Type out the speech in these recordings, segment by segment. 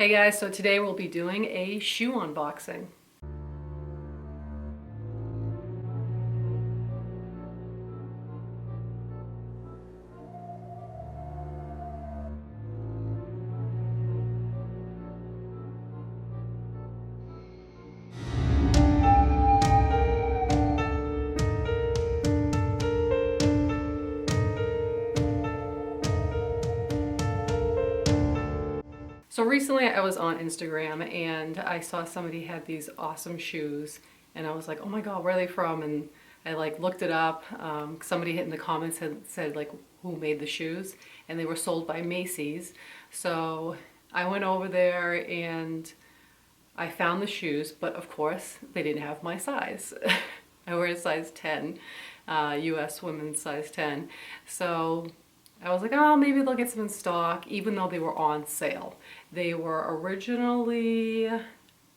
Hey guys, so today we'll be doing a shoe unboxing. So recently I was on Instagram and I saw somebody had these awesome shoes and I was like, oh my God, where are they from? And I looked it up. Somebody in the comments had said who made the shoes, and they were sold by Macy's. So I went over there and I found the shoes, but of course they didn't have my size. I wear a size 10, U.S. women's size 10. So I was like, oh, maybe they'll get some in stock, even though they were on sale. They were originally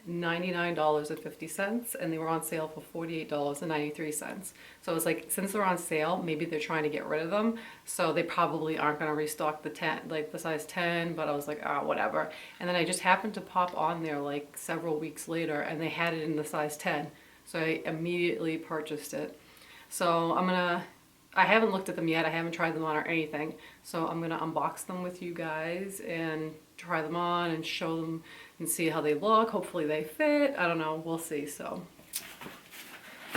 $99.50 and they were on sale for $48.93. So I was like, since they're on sale, maybe they're trying to get rid of them. So they probably aren't going to restock the 10, the size 10, but I was like, ah, whatever. And then I just happened to pop on there several weeks later and they had it in the size 10. So I immediately purchased it. So I haven't looked at them yet. I haven't tried them on or anything. So I'm gonna unbox them with you guys and try them on and show them and see how they look. Hopefully they fit. I don't know, we'll see. So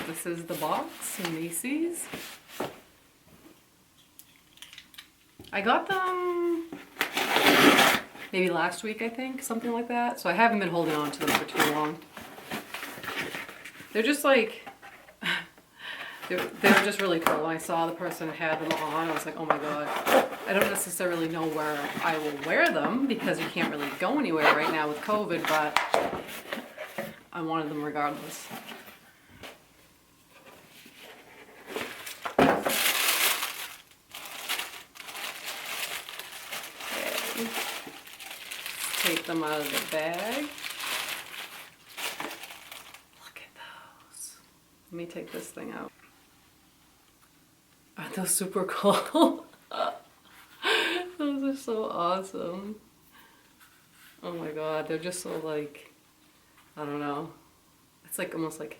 this is the box from Macy's. I got them maybe last week, I think, something like that. So I haven't been holding on to them for too long. They're just they were just really cool. When I saw the person had them on, I was like, oh my God. I don't necessarily know where I will wear them because you can't really go anywhere right now with COVID, but I wanted them regardless. Okay. Let's take them out of the bag. Look at those. Let me take this thing out. Aren't those super cool? Those are so awesome. Oh my God, they're just so I don't know. It's almost like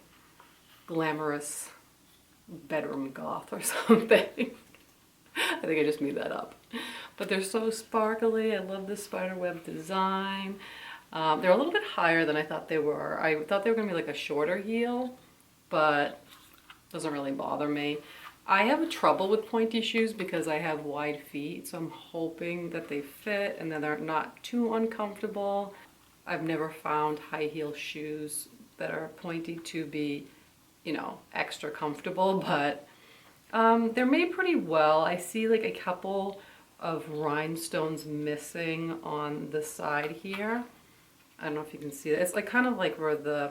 glamorous bedroom goth or something. I think I just made that up. But they're so sparkly. I love the spiderweb design. They're a little bit higher than I thought they were. I thought they were gonna be a shorter heel, but it doesn't really bother me. I have trouble with pointy shoes because I have wide feet, so I'm hoping that they fit and that they're not too uncomfortable. I've never found high heel shoes that are pointy to be, extra comfortable, but they're made pretty well. I see a couple of rhinestones missing on the side here. I don't know if you can see that. It's kind of where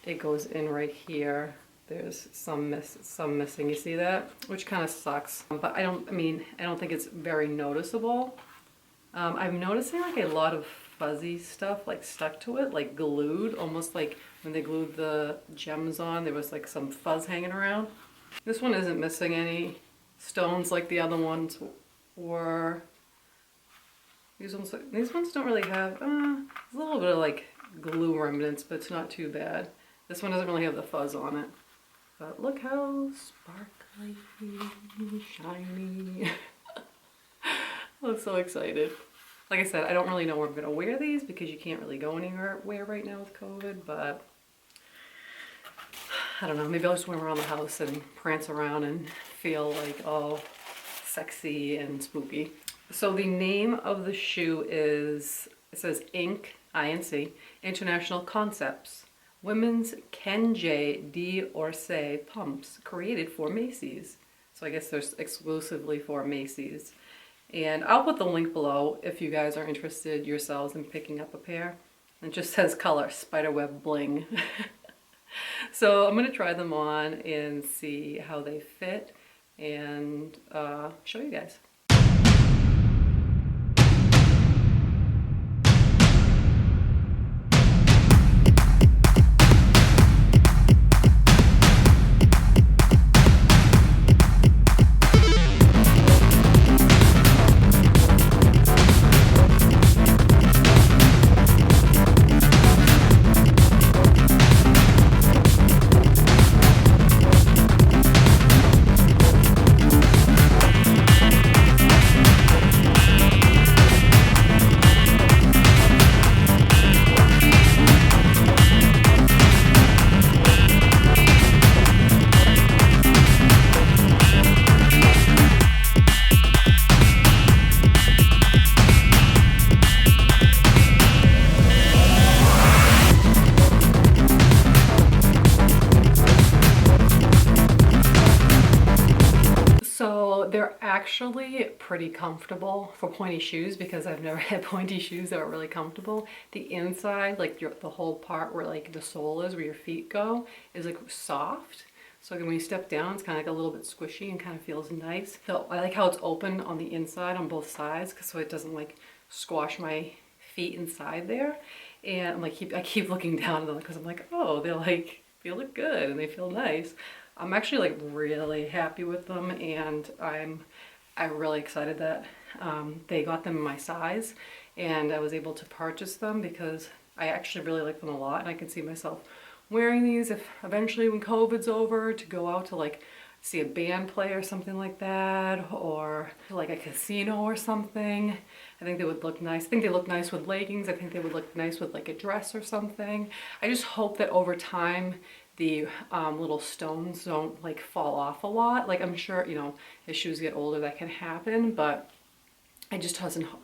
it goes in right here. There's some missing. You see that? Which kind of sucks. But I don't think it's very noticeable. I'm noticing a lot of fuzzy stuff stuck to it, glued, almost like when they glued the gems on, there was some fuzz hanging around. This one isn't missing any stones like the other ones were. These ones don't really have, there's a little bit of glue remnants, but it's not too bad. This one doesn't really have the fuzz on it. But look how sparkly, shiny. I'm so excited. Like I said, I don't really know where I'm gonna wear these because you can't really go anywhere right now with COVID, but I don't know, maybe I'll just wear them around the house and prance around and feel all sexy and spooky. So the name of the shoe is, it says INC, I-N-C, International Concepts. Women's Ken J. U.S.A. pumps created for Macy's. So I guess they're exclusively for Macy's. And I'll put the link below if you guys are interested yourselves in picking up a pair. It just says color, spiderweb bling. So I'm going to try them on and see how they fit and show you guys. actually pretty comfortable for pointy shoes because I've never had pointy shoes that are really comfortable. The inside, like the whole part where like the sole is, where your feet go, is like soft. So when you step down, it's kind of like a little bit squishy and kind of feels nice. So I like how it's open on the inside on both sides, so it doesn't like squash my feet inside there. And I'm like, I keep looking down at them because I'm like, oh, they're like, they look good and they feel nice. I'm actually like really happy with them, and I'm really excited that they got them in my size and I was able to purchase them because I actually really like them a lot, and I can see myself wearing these if eventually when COVID's over to go out to like see a band play or something like that, or like a casino or something. I think they would look nice. I think they look nice with leggings. I think they would look nice with like a dress or something. I just hope that over time the little stones don't like fall off a lot. Like I'm sure, you know, as shoes get older that can happen, but I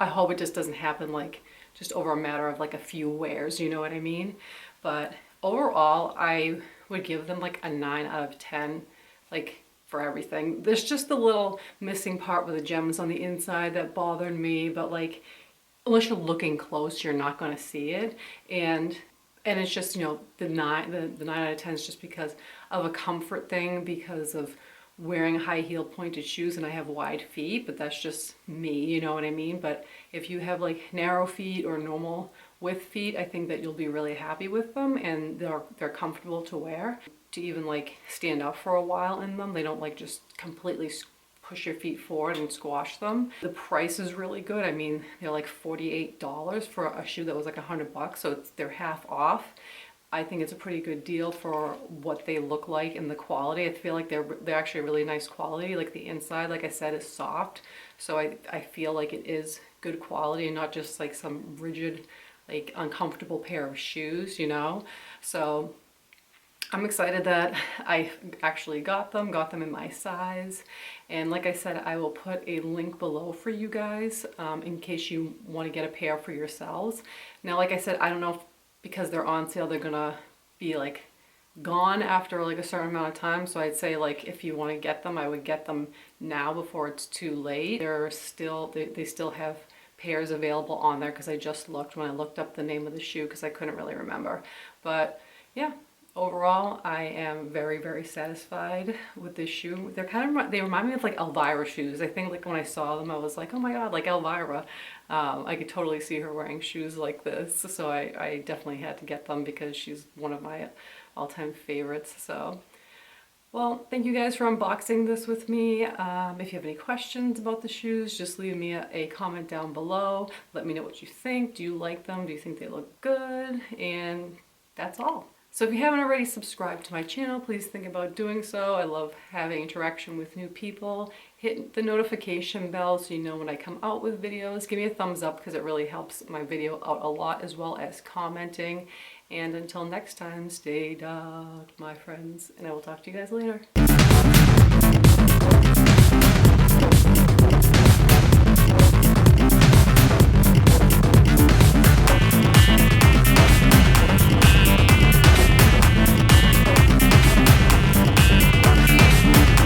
hope it just doesn't happen like just over a matter of like a few wears, you know what I mean? But overall, I would give them like a 9 out of 10, like for everything. There's just the little missing part with the gems on the inside that bothered me, but like unless you're looking close, you're not going to see it. And it's just, you know, the 9 out of 10 is just because of a comfort thing, because of wearing high heel pointed shoes, and I have wide feet, but that's just me, you know what I mean? But if you have like narrow feet or normal width feet, I think that you'll be really happy with them, and they're comfortable to wear, to even like stand up for a while in them. They don't like just completely push your feet forward and squash them. The price is really good. I mean, they're like $48 for a shoe that was like $100, so they're half off. I think it's a pretty good deal for what they look like and the quality. I feel like they're actually really nice quality. Like the inside, like I said, is soft, so I feel like it is good quality and not just like some rigid, like uncomfortable pair of shoes, you know? So I'm excited that I actually got them in my size. And like I said, I will put a link below for you guys in case you want to get a pair for yourselves. Now, like I said, I don't know if because they're on sale, they're gonna be like gone after like a certain amount of time. So I'd say like if you want to get them, I would get them now before it's too late. They're still, they still have pairs available on there because I just looked when I looked up the name of the shoe because I couldn't really remember. But yeah, overall, I am very, very satisfied with this shoe. They remind me of like Elvira shoes. I think like when I saw them, I was like, oh my God, like Elvira. I could totally see her wearing shoes like this. So I definitely had to get them because she's one of my all-time favorites. So, well, thank you guys for unboxing this with me. If you have any questions about the shoes, just leave me a comment down below. Let me know what you think. Do you like them? Do you think they look good? And that's all. So if you haven't already subscribed to my channel, please think about doing so. I love having interaction with new people. Hit the notification bell so you know when I come out with videos. Give me a thumbs up because it really helps my video out a lot, as well as commenting. And until next time, stay dark, my friends, and I will talk to you guys later.